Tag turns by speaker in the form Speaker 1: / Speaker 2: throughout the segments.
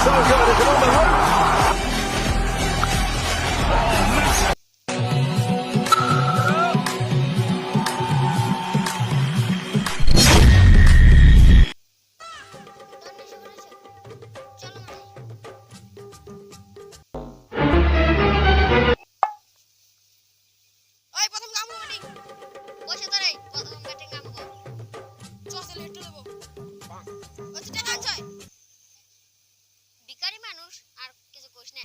Speaker 1: so good. Is it on the hook?
Speaker 2: ভিখারি মানুষ আর কিছু কোশ না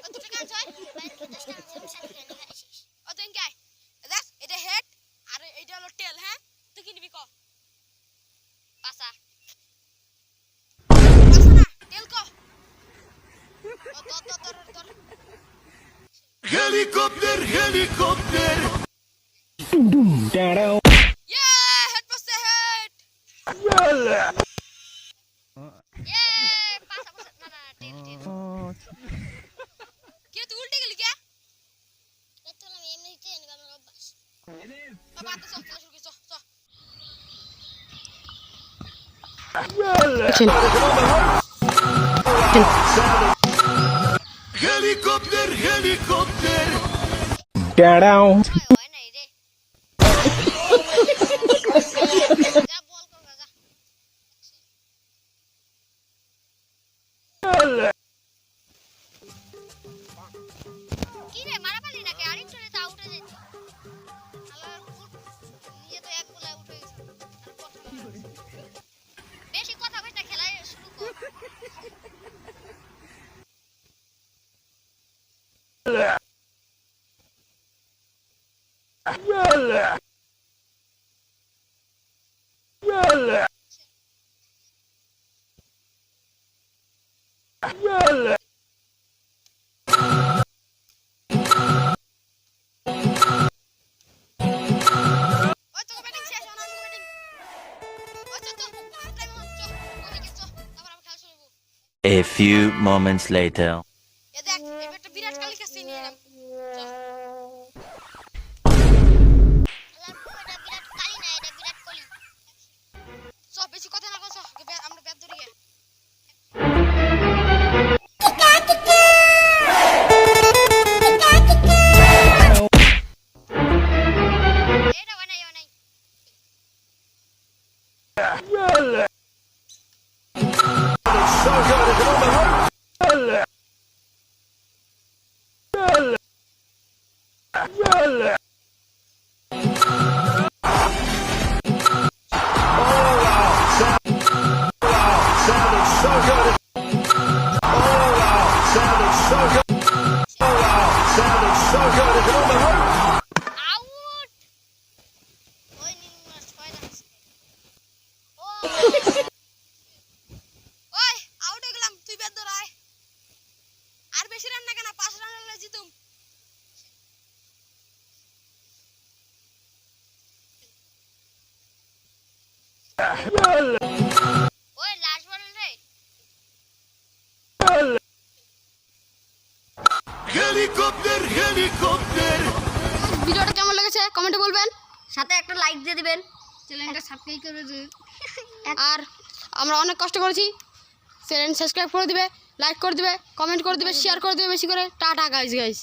Speaker 2: ও দুটো কাজ হয় ও তুই কি দেখ এটা হেড আর এইটা হলো টেল হ্যাঁ তুই কি নিবি ক পাসা পাসা না টেল ক ও তোর
Speaker 1: Helicopter, helicopter.
Speaker 2: হেড পাসা হেড পাসা পাসা না না টেল কি তুই উল্টে গেলি কে এত না এমনিতে এনগানোর অভ্যাস বাবা তো চল শুরু কর
Speaker 1: Helicopter, helicopter.
Speaker 3: Down.
Speaker 2: হয় নাই রে যা বল কর যা কি রে মারা পালি না কে আরেকটু রে তা উঠে যেত আল্লাহর নিজে তো এক গোলায় উঠে গেছে আর কথা বেশি কথা কইতা খেলা শুরু কর ওই তো ব্যাটিং শেষ হলো না ব্যাটিং ওই তো টাইম চল ওই কে চল তারপর আমরা খেলা শুরু করব
Speaker 4: A few moments later.
Speaker 2: এ দেখ এবার একটা বিরাট কালী কাছে নিয়ে এলাম চল আল্লাহ এটা বিরাট কালী না এটা বিরাট কোহলি সব বেশি কথা না কস আমরা ব্যাট ধরি গে এটা বানাই
Speaker 1: So good. Is it on the hook? Sounded so good. Oh wow, sounded so good. Oh wow, sounded so good. Is it on the hook?
Speaker 2: Out ওই নিম্ন ছয় রান ওই আউট হয়ে গেলাম তুই ব্যাট ধরায় আর বেশি রান না কেন 5 রান হলে জিতুম ওই লাস্ট বল রে
Speaker 1: Helicopter, helicopter.
Speaker 2: ভিডিওটা কেমন লেগেছে কমেন্টে বলবেন সাথে একটা লাইক দিয়ে দিবেন চ্যানেলটা সাবস্ক্রাইব করে দিবেন আর আমরা অনেক কষ্ট করেছি চ্যানেল সাবস্ক্রাইব করে দিবে লাইক করে দিবে কমেন্ট করে দিবে শেয়ার করে দিবে বেশি করে টাটা গাইস